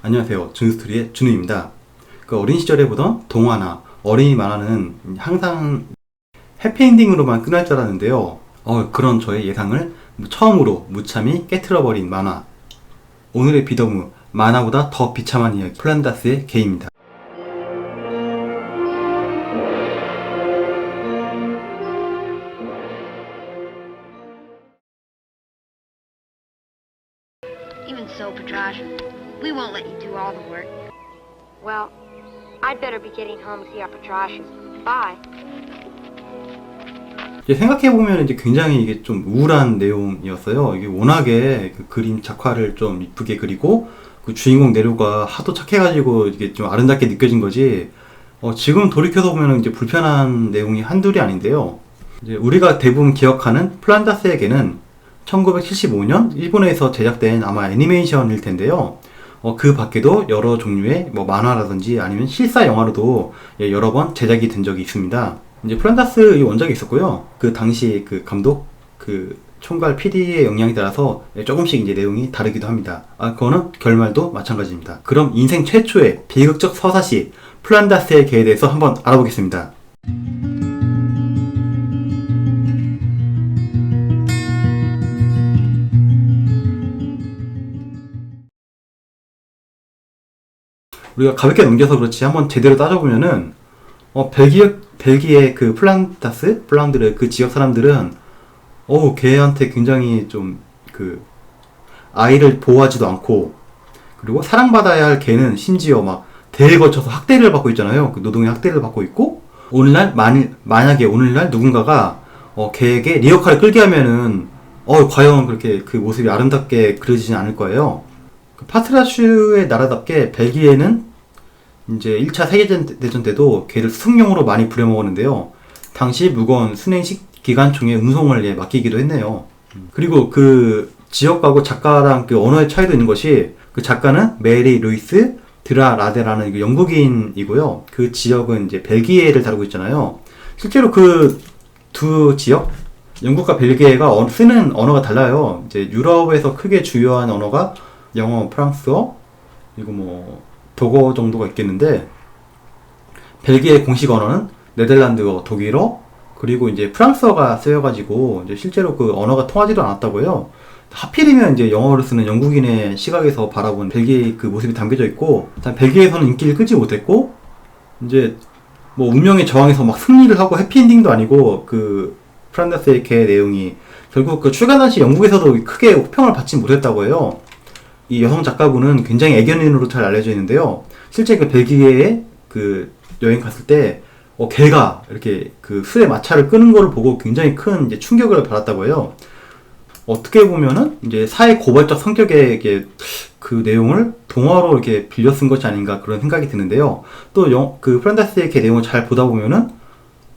안녕하세요. 준스토리의 준우입니다. 어린 시절에 보던 동화나 어린이 만화는 항상 해피엔딩으로만 끝날 줄 알았는데요. 그런 저의 예상을 처음으로 무참히 깨트려버린 만화. 오늘의 비더무, 만화보다 더 비참한 이야기, 플란다스의 개입니다. Even so, Patrasha, we won't let you do all the work. Well, I'd better be getting home to see our Patrashas. Bye. 생각해보면 굉장히 이게 좀 우울한 내용이었어요. 이게 워낙에 그 그림 작화를 좀 이쁘게 그리고 그 주인공 네로가 하도 착해가지고 이게 좀 아름답게 느껴진 거지. 지금 돌이켜서 보면 이제 불편한 내용이 한둘이 아닌데요. 이제 우리가 대부분 기억하는 플란다스의 개는 1975년 일본에서 제작된 아마 애니메이션일 텐데요. 그 밖에도 여러 종류의 만화라든지 아니면 실사 영화로도 여러 번 제작이 된 적이 있습니다. 이제 플란다스 이 원작이 있었고요. 그 당시 그 감독, 그 총괄 PD의 영향에 따라서 조금씩 이제 내용이 다르기도 합니다. 그거는 결말도 마찬가지입니다. 그럼 인생 최초의 비극적 서사시 플란다스의 개에 대해서 한번 알아보겠습니다. 우리가 가볍게 넘겨서 그렇지 한번 제대로 따져보면은 벨기에 그 플란드르 그 지역 사람들은 걔한테 굉장히 좀 그 아이를 보호하지도 않고, 그리고 사랑받아야 할 걔는 심지어 막 대에 거쳐서 학대를 받고 있잖아요. 그 노동의 학대를 받고 있고, 오늘날 만약에 오늘날 누군가가 걔에게 리어카를 끌게 하면은 과연 그렇게 그 모습이 아름답게 그려지진 않을 거예요. 파트라슈의 나라답게 벨기에는 이제 1차 세계대전 때도 걔를 수송용으로 많이 부려먹었는데요. 당시 무거운 순행식 기관총의 운송을 맡기기도 했네요. 그리고 그 지역하고 작가랑 그 언어의 차이도 있는 것이, 그 작가는 메리 루이스 드라라데라는 그 영국인이고요. 그 지역은 이제 벨기에를 다루고 있잖아요. 실제로 그 두 지역, 영국과 벨기에가 쓰는 언어가 달라요. 이제 유럽에서 크게 주요한 언어가 영어, 프랑스어, 그리고 독어 정도가 있겠는데, 벨기에 공식 언어는 네덜란드어, 독일어, 그리고 이제 프랑스어가 쓰여가지고 이제 실제로 그 언어가 통하지도 않았다고요. 하필이면 이제 영어를 쓰는 영국인의 시각에서 바라본 벨기에의 그 모습이 담겨져 있고, 벨기에에서는 인기를 끌지 못했고, 이제 운명의 저항에서 막 승리를 하고 해피엔딩도 아니고, 그 플란다스의 개 내용이 결국 그 출간 당시 영국에서도 크게 호평을 받지 못했다고 해요. 이 여성 작가분은 굉장히 애견인으로 잘 알려져 있는데요. 실제 그 벨기에에 그 여행 갔을 때 개가 이렇게 그 술에 마차를 끄는 거를 보고 굉장히 큰 이제 충격을 받았다고 해요. 어떻게 보면은 이제 사회 고발적 성격의 그 내용을 동화로 이렇게 빌려 쓴 것이 아닌가 그런 생각이 드는데요. 또 그 플란다스의 개 내용을 잘 보다 보면은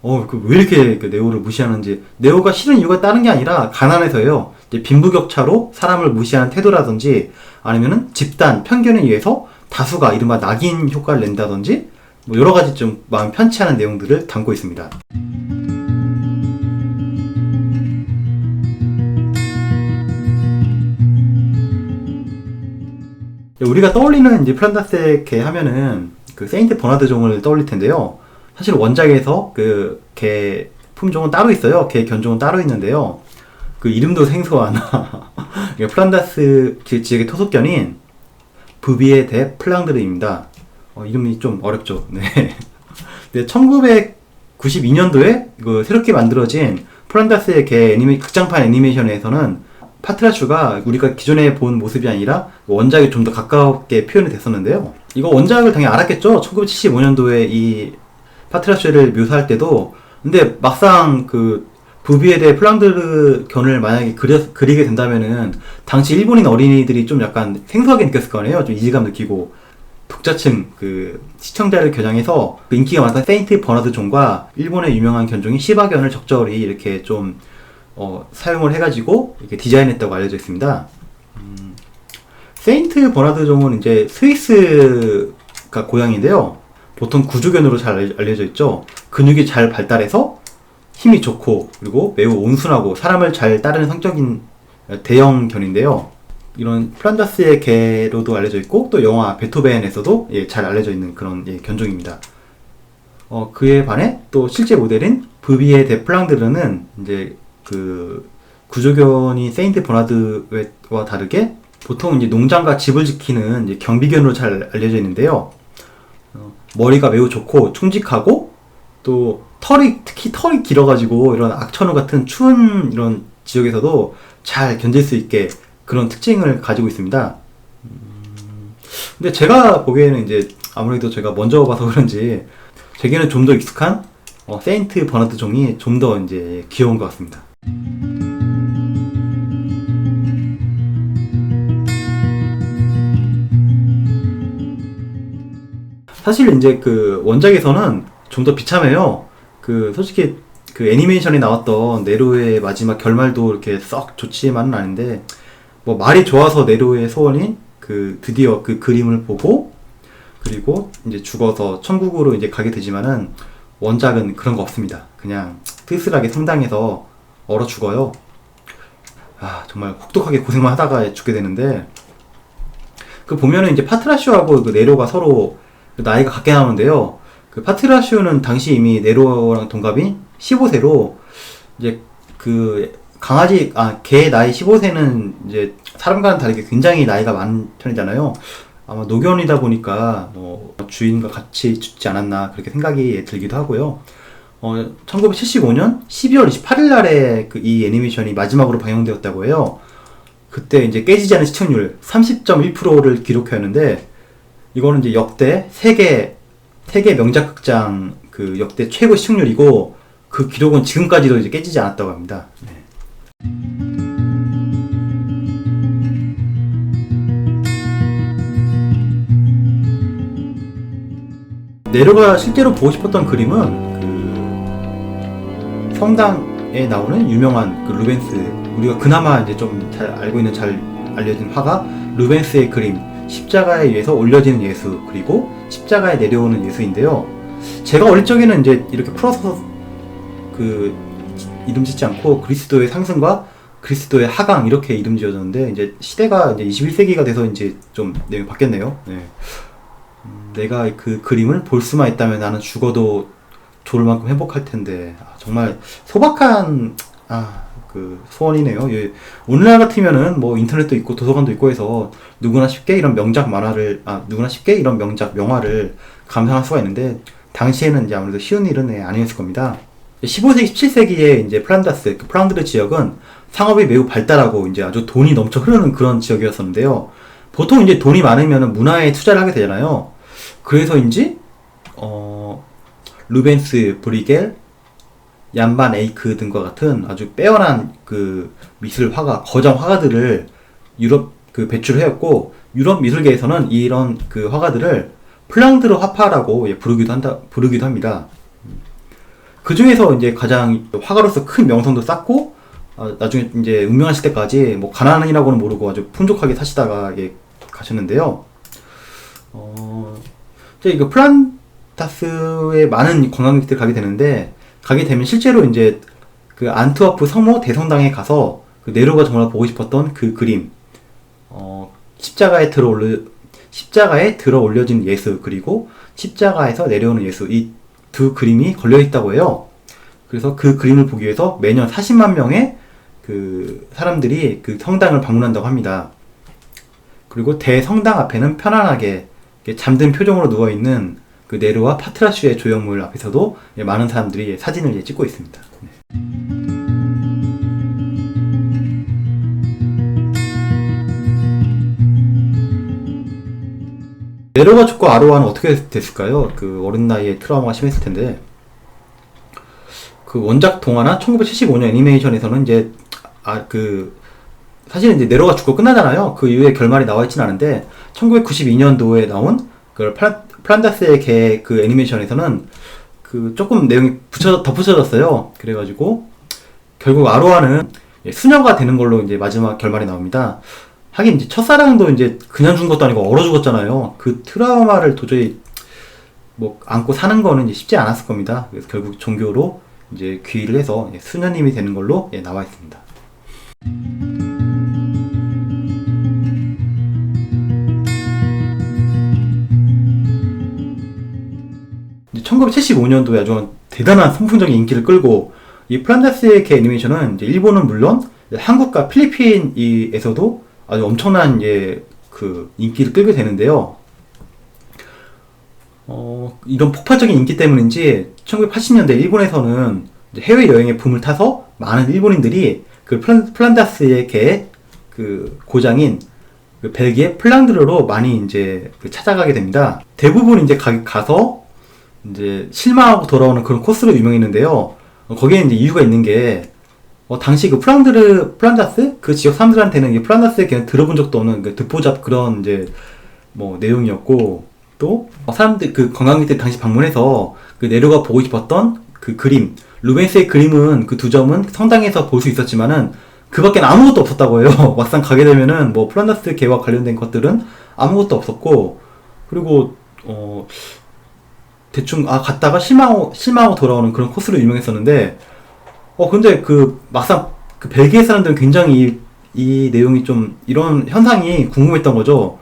왜 이렇게 그 네오를 무시하는지, 네오가 싫은 이유가 다른 게 아니라 가난해서예요. 이제 빈부격차로 사람을 무시하는 태도라든지, 아니면은 집단 편견에 의해서 다수가 이른바 낙인 효과를 낸다든지, 여러 가지 좀 마음 편치 않은 내용들을 담고 있습니다. 우리가 떠올리는 이제 플란다스의 개 하면은 그 세인트 버나드 종을 떠올릴 텐데요. 사실 원작에서 그 개 품종은 따로 있어요. 개 견종은 따로 있는데요. 그 이름도 생소한 플란다스 지역의 토속견인 부비에 대 플랑드르입니다. 이름이 좀 어렵죠. 네. 1992년도에 그 새롭게 만들어진 플란다스의 개 극장판 애니메이션에서는 파트라슈가 우리가 기존에 본 모습이 아니라 원작에 좀 더 가깝게 표현이 됐었는데요. 이거 원작을 당연히 알았겠죠. 1975년도에 이 파트라슈를 묘사할 때도. 근데 막상 그 부비에 대해 플랑드르 견을 만약에 그리게 된다면은 당시 일본인 어린이들이 좀 약간 생소하게 느꼈을 거 아니에요. 좀 이질감 느끼고, 독자층 그 시청자를 겨냥해서 그 인기가 많았던 세인트 버나드 종과 일본의 유명한 견종인 시바견을 적절히 이렇게 좀 사용을 해가지고 이렇게 디자인했다고 알려져 있습니다. 세인트 버나드 종은 이제 스위스가 고향인데요. 보통 구조견으로 잘 알려져 있죠. 근육이 잘 발달해서 힘이 좋고, 그리고 매우 온순하고 사람을 잘 따르는 성격인 대형견인데요. 이런 플란다스의 개로도 알려져 있고 또 영화 베토벤에서도 잘 알려져 있는 그런 견종입니다. 그에 반해 또 실제 모델인 브비에 데 플랑드르는 이제 그 구조견이 세인트 버나드와 다르게 보통 이제 농장과 집을 지키는 이제 경비견으로 잘 알려져 있는데요. 머리가 매우 좋고 충직하고 또 특히 털이 길어가지고 이런 악천후 같은 추운 이런 지역에서도 잘 견딜 수 있게 그런 특징을 가지고 있습니다. 근데 제가 보기에는 이제 아무래도 제가 먼저 봐서 그런지 제게는 좀 더 익숙한 세인트 버나드 종이 좀 더 이제 귀여운 것 같습니다. 사실 이제 그 원작에서는 좀 더 비참해요. 그 솔직히 그 애니메이션에 나왔던 네로의 마지막 결말도 이렇게 썩 좋지만은 않은데 뭐 말이 좋아서 네로의 소원인 그 드디어 그 그림을 보고 그리고 이제 죽어서 천국으로 이제 가게 되지만은 원작은 그런 거 없습니다. 그냥 쓸쓸하게 성당에서 얼어 죽어요. 정말 혹독하게 고생만 하다가 죽게 되는데 그 보면은 이제 파트라슈하고 그 네로가 서로 나이가 같게 나오는데요. 그 파트라슈는 당시 이미 네로랑 동갑인 15세로 이제 그 개 나이 15세는 이제 사람과는 다르게 굉장히 나이가 많은 편이잖아요. 아마 노견이다 보니까 주인과 같이 죽지 않았나 그렇게 생각이 들기도 하고요. 1975년 12월 28일 날에 이 애니메이션이 마지막으로 방영되었다고 해요. 그때 이제 깨지지 않은 시청률 30.1%를 기록했는데 이거는 이제 역대 세계 명작 극장 그 역대 최고 시청률이고 그 기록은 지금까지도 이제 깨지지 않았다고 합니다. 네. 네로가 실제로 보고 싶었던 그림은 그 성당에 나오는 유명한 그 루벤스, 우리가 그나마 이제 좀 잘 알고 있는 잘 알려진 화가 루벤스의 그림 십자가에 의해서 올려지는 예수 그리고 십자가에 내려오는 예수인데요. 제가 어릴 적에는 이제 이렇게 풀어서 그 이름 짓지 않고 그리스도의 상승과 그리스도의 하강 이렇게 이름 지어졌는데 이제 시대가 이제 21세기가 돼서 이제 좀 내용이 바뀌었네요. 네. 내가 그 그림을 볼 수만 있다면 나는 죽어도 좋을 만큼 행복할 텐데 정말 소박한 그 소원이네요. 예. 오늘날 같으면은 뭐 인터넷도 있고 도서관도 있고 해서 누구나 쉽게 이런 명작 영화를 감상할 수가 있는데 당시에는 이제 아무래도 쉬운 일은 아니었을 겁니다. 15세기, 17세기에 이제 플란다스, 그 플랑드르 지역은 상업이 매우 발달하고 이제 아주 돈이 넘쳐 흐르는 그런 지역이었었는데요. 보통 이제 돈이 많으면 문화에 투자를 하게 되잖아요. 그래서인지 루벤스, 브리겔, 얀반 에이크 등과 같은 아주 빼어난 그 미술 화가, 거장 화가들을 유럽 그 배출을 해왔고 유럽 미술계에서는 이런 그 화가들을 플랑드르 화파라고 부르기도 합니다. 그 중에서 이제 가장 화가로서 큰 명성도 쌓고 나중에 이제 운명하실 때까지 뭐 가난이라고는 모르고 아주 풍족하게 사시다가 가셨는데요. 이제 이거 플란다스에 많은 관광객들이 가게 되면 실제로 이제 그 안트워프 성모 대성당에 가서 그 네로가 정말 보고 싶었던 그 그림, 십자가에 들어 올려진 예수 그리고 십자가에서 내려오는 예수 이 두 그림이 걸려 있다고 해요. 그래서 그 그림을 보기 위해서 매년 40만 명의 그 사람들이 그 성당을 방문한다고 합니다. 그리고 대성당 앞에는 편안하게 잠든 표정으로 누워 있는 그 네로와 파트라슈의 조형물 앞에서도 많은 사람들이 사진을 찍고 있습니다. 네. 네로가 죽고 아로아는 어떻게 됐을까요? 그 어린 나이에 트라우마가 심했을 텐데 그 원작 동화나 1975년 애니메이션에서는 이제 사실은 이제 네로가 죽고 끝나잖아요. 그 이후에 결말이 나와 있진 않은데 1992년도에 나온 그 플란다스의 개 그 애니메이션에서는 그 조금 내용이 덧붙여졌어요. 그래가지고 결국 아로아는 수녀가 되는 걸로 이제 마지막 결말이 나옵니다. 하긴 이제 첫사랑도 이제 그냥 죽은 것도 아니고 얼어 죽었잖아요. 그 트라우마를 도저히 뭐 안고 사는 거는 이제 쉽지 않았을 겁니다. 그래서 결국 종교로 이제 귀의를 해서 수녀님이 되는 걸로 나와 있습니다. 1975년도에 아주 대단한 선풍적인 인기를 끌고 이 플란다스의 개 애니메이션은 이제 일본은 물론 한국과 필리핀에서도 아주 엄청난 그 인기를 끌게 되는데요. 이런 폭발적인 인기 때문인지 1980년대 일본에서는 해외 여행의 붐을 타서 많은 일본인들이 그 플란다스의 개 그 고장인 그 벨기에 플랑드르로 많이 이제 찾아가게 됩니다. 대부분 이제 가서 이제 실망하고 돌아오는 그런 코스로 유명했는데요. 거기에 이제 이유가 있는 게 당시 그 플란다스 그 지역 사람들한테는 이 플란다스에 걔는 들어본 적도 없는 그 듣보잡 그런 이제 뭐 내용이었고, 또 사람들 그 관광객들 당시 방문해서 그 내려가 보고 싶었던 그 그림, 루벤스의 그림은 그 두 점은 성당에서 볼 수 있었지만은 그 밖엔 아무것도 없었다고 해요. 막상 가게 되면은 뭐 플란다스 개와 관련된 것들은 아무것도 없었고, 그리고 대충 갔다가 실망하고 돌아오는 그런 코스로 유명했었는데, 근데 그 막상 그 벨기에 사람들은 굉장히 이 내용이 좀 이런 현상이 궁금했던 거죠.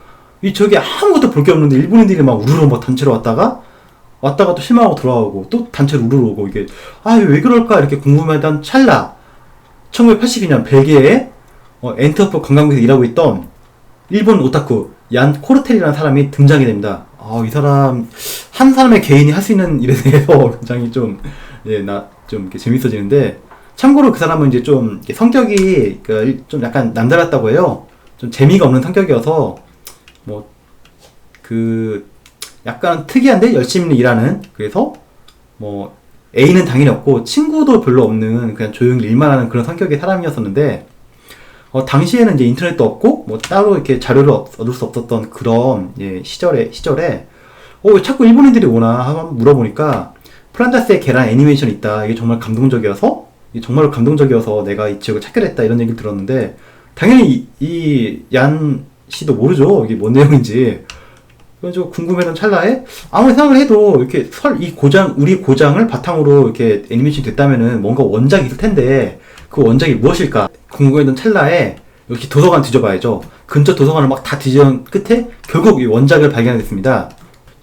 저기 아무것도 볼 게 없는데 일본인들이 막 우르르 막 단체로 왔다가 또 실망하고 돌아오고 또 단체로 우르르 오고, 이게 왜 그럴까 이렇게 궁금했던 찰나 1982년 벨기에에 엔트워프 관광국에서 일하고 있던 일본 오타쿠 얀 코르텔이라는 사람이 등장이 됩니다. 이 사람 한 사람의 개인이 할 수 있는 일에 대해서 굉장히 좀 이렇게 재밌어지는데, 참고로 그 사람은 이제 좀 성격이 좀 약간 남달랐다고 해요. 좀 재미가 없는 성격이어서 뭐 그 약간 특이한데 열심히 일하는, 그래서 뭐 애인은 당연히 없고 친구도 별로 없는 그냥 조용히 일만 하는 그런 성격의 사람이었었는데, 당시에는 이제 인터넷도 없고 뭐 따로 이렇게 자료를 얻을 수 없었던 그런 시절에 왜 자꾸 일본인들이 오나 한번 물어보니까 플란다스의 계란 애니메이션 있다, 이게 정말로 감동적이어서 내가 이 지역을 찾게 됐다, 이런 얘기를 들었는데, 당연히 이 얀 씨도 모르죠, 이게 뭔 내용인지. 그래서 궁금했던 찰나에 아무리 생각을 해도 이렇게 우리 고장을 바탕으로 이렇게 애니메이션이 됐다면은 뭔가 원작이 있을 텐데 그 원작이 무엇일까 궁금했던 찰나에 역시 도서관 뒤져봐야죠. 근처 도서관을 막 다 뒤진 끝에 결국 이 원작을 발견하게 됐습니다.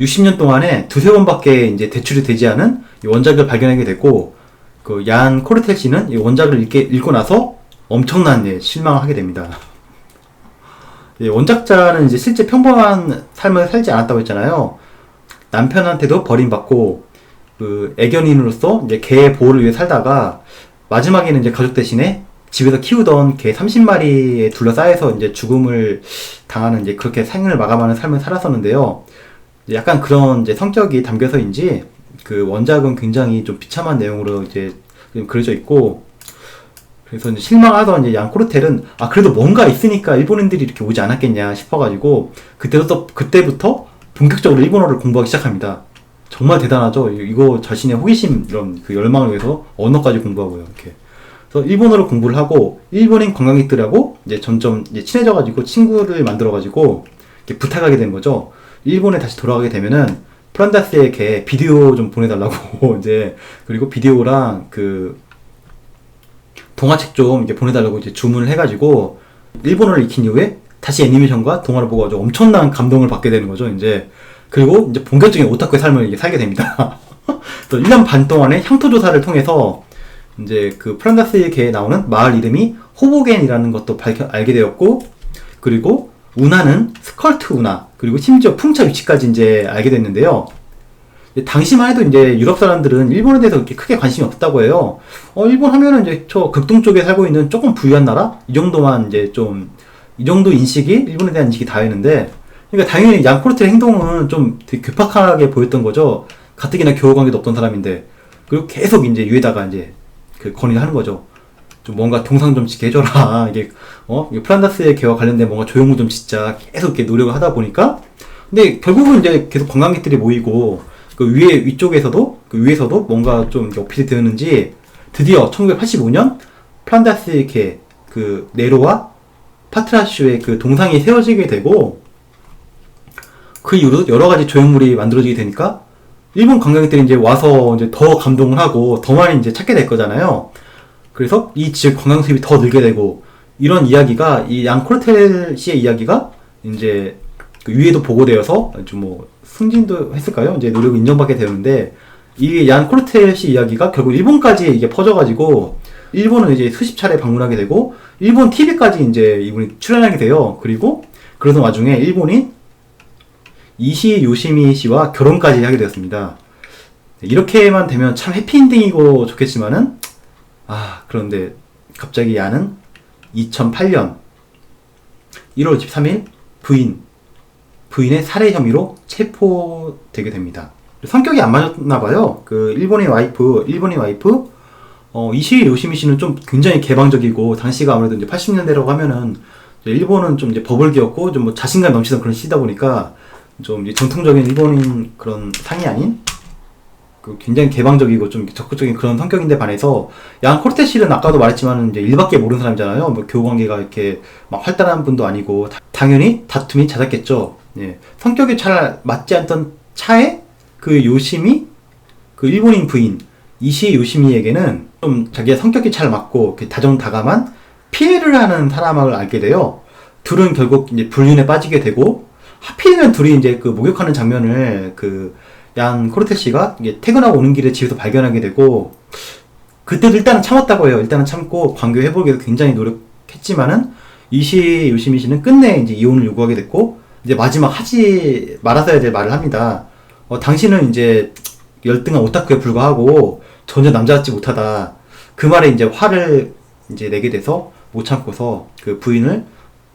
60년 동안에 두세 번밖에 이제 대출이 되지 않은 이 원작을 발견하게 됐고, 그 얀 코르텔 씨는 이 원작을 읽고 나서 엄청난 실망을 하게 됩니다. 원작자는 이제 실제 평범한 삶을 살지 않았다고 했잖아요. 남편한테도 버림받고 그 애견인으로서 이제 개의 보호를 위해 살다가 마지막에는 이제 가족 대신에 집에서 키우던 개 30마리에 둘러싸여서 이제 죽음을 당하는 이제 그렇게 생을 마감하는 삶을 살았었는데요. 약간 그런 이제 성격이 담겨서인지 그 원작은 굉장히 좀 비참한 내용으로 이제 그려져 있고, 그래서 이제 실망하던 이제 양 코르텔은 그래도 뭔가 있으니까 일본인들이 이렇게 오지 않았겠냐 싶어가지고 그때부터 본격적으로 일본어를 공부하기 시작합니다. 정말 대단하죠. 이거 자신의 호기심, 이런 그 열망을 위해서 언어까지 공부하고요. 이렇게. 그래서 일본어를 공부를 하고 일본인 관광객들하고 이제 점점 이제 친해져가지고 친구를 만들어가지고 이렇게 부탁하게 된 거죠. 일본에 다시 돌아가게 되면은 플란다스에게 비디오 좀 보내달라고 이제, 그리고 비디오랑 그 동화책 좀 이렇게 보내달라고 이제 주문을 해가지고 일본어를 익힌 이후에 다시 애니메이션과 동화를 보고 아주 엄청난 감동을 받게 되는 거죠, 이제. 그리고 이제 본격적인 오타쿠의 삶을 이제 살게 됩니다. 또 1년 반 동안의 향토 조사를 통해서 이제 그 플란다스의 개에 나오는 마을 이름이 호보겐이라는 것도 알게 되었고, 그리고 운하는 스컬트 운하, 그리고 심지어 풍차 위치까지 이제 알게 됐는데요. 당시만 해도 이제 유럽 사람들은 일본에 대해서 그렇게 크게 관심이 없다고 해요. 일본 하면은 이제 저 극동 쪽에 살고 있는 조금 부유한 나라? 이 정도만 이제 이 정도 인식이, 일본에 대한 인식이 다였는데, 그러니까 당연히 양 코르텔의 행동은 좀 되게 괴팍하게 보였던 거죠. 가뜩이나 교우 관계도 없던 사람인데. 그리고 계속 이제 위에다가 이제 그 건의를 하는 거죠. 좀 뭔가 동상 좀 짓게 해줘라. 이게, 플란다스의 개와 관련된 뭔가 조형물 좀 짓자. 계속 이렇게 노력을 하다 보니까. 근데 결국은 이제 계속 관광객들이 모이고, 그 위에서도 뭔가 좀 어필이 되었는지, 드디어 1985년 플란다스의 개, 그 네로와 파트라슈의 그 동상이 세워지게 되고, 그 이후로 여러 가지 조형물이 만들어지게 되니까 일본 관광객들이 이제 와서 이제 더 감동을 하고 더 많이 이제 찾게 될 거잖아요. 그래서 이 지역 관광 수입이 더 늘게 되고, 이런 이야기가, 이 양 코르텔 씨의 이야기가 이제 그 위에도 보고되어서 좀 뭐 승진도 했을까요? 이제 노력을 인정받게 되는데, 이 얀 코르테시 이야기가 결국 일본까지 이게 퍼져가지고 일본은 이제 수십 차례 방문하게 되고 일본 TV까지 이제 이분이 출연하게 돼요. 그리고 그러던 와중에 일본이 이시 요시미 씨와 결혼까지 하게 되었습니다. 이렇게만 되면 참 해피엔딩이고 좋겠지만은 그런데 갑자기 얀은 2008년 1월 23일 부인의 살해 혐의로 체포되게 됩니다. 성격이 안 맞았나봐요. 그 일본인 와이프 이시 요시미 씨는 좀 굉장히 개방적이고 당시가 아무래도 이제 80년대라고 하면은 일본은 좀 이제 버블기였고 좀 뭐 자신감 넘치던 그런 시기다 보니까 좀 이제 정통적인 일본인 그런 상이 아닌 그 굉장히 개방적이고 좀 적극적인 그런 성격인데 반해서 얀 코르테시는 아까도 말했지만 이제 일밖에 모르는 사람이잖아요. 뭐 교우 관계가 이렇게 막 활달한 분도 아니고 당연히 다툼이 잦았겠죠. 예. 성격이 잘 맞지 않던 차에 그 요시미 그 일본인 부인 이시 요시미에게는 좀 자기의 성격이 잘 맞고 다정다감한 피해를 하는 사람을 알게 돼요. 둘은 결국 이제 불륜에 빠지게 되고 하필이면 둘이 이제 그 목욕하는 장면을 그 얀 코르테시가 이게 퇴근하고 오는 길에 집에서 발견하게 되고 그때도 일단은 참았다고 해요. 일단은 참고 관계회복에 위해서 굉장히 노력했지만은 이시 요시미 씨는 끝내 이제 이혼을 요구하게 됐고 이제 마지막 하지 말았어야 될 말을 합니다. 당신은 이제 열등한 오타쿠에 불과하고 전혀 남자답지 못하다. 그 말에 이제 화를 이제 내게 돼서 못 참고서 그 부인을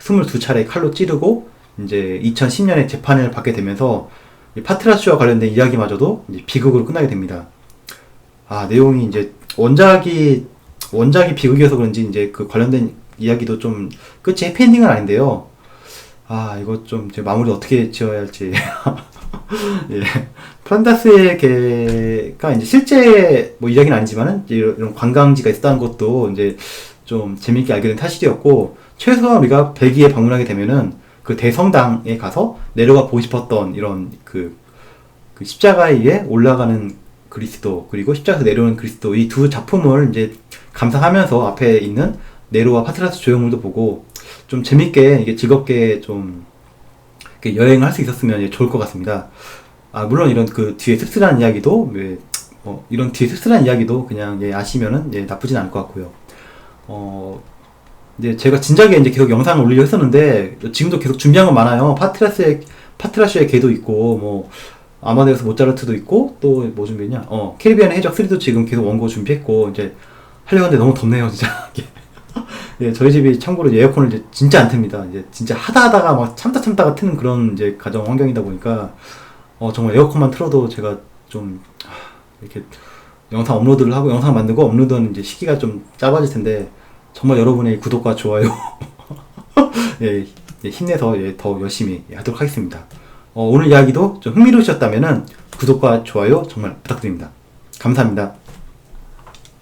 22차례 칼로 찌르고 이제 2010년에 재판을 받게 되면서 파트라슈와 관련된 이야기마저도 이제 비극으로 끝나게 됩니다. 내용이 이제 원작이 비극이어서 그런지 이제 그 관련된 이야기도 좀 끝이 해피엔딩은 아닌데요. 이거 좀 제 마무리 어떻게 지어야 할지. 예. 플란다스의 개가 이제 실제 뭐 이야기는 아니지만은 이런 관광지가 있었다는 것도 이제 좀 재밌게 알게 된 사실이었고 최소한 우리가 벨기에 방문하게 되면은 그 대성당에 가서 내려가 보고 싶었던 이런 그 십자가에 의해 올라가는 그리스도 그리고 십자가에서 내려오는 그리스도 이 두 작품을 이제 감상하면서 앞에 있는 네로와 파트라스 조형물도 보고 좀 재밌게 이게 즐겁게 좀 이렇게 여행을 할 수 있었으면 좋을 것 같습니다. 물론 이런 그 뒤에 씁쓸한 이야기도 이런 뒤에 씁쓸한 이야기도 그냥 아시면은 나쁘진 않을 것 같고요. 이제 제가 진작에 이제 계속 영상을 올리려 했었는데 지금도 계속 준비한 건 많아요. 파트라슈의 개도 있고 뭐 아마데우스 모차르트도 있고 또 뭐 준비했냐? 캐리비안의 해적 3도 지금 계속 원고 준비했고 이제 하려고 하는데 너무 덥네요, 진짜. 저희 집이 참고로 에어컨을 이제 진짜 안 틉니다. 이제 진짜 하다가 막 참다가 트는 그런 이제 가정 환경이다 보니까 정말 에어컨만 틀어도 제가 좀 이렇게 영상 업로드를 하고 영상 만들고 업로드하는 이제 시기가 좀 짧아질 텐데 정말 여러분의 구독과 좋아요 힘내서 더 열심히 하도록 하겠습니다. 오늘 이야기도 좀 흥미로우셨다면은 구독과 좋아요 정말 부탁드립니다. 감사합니다.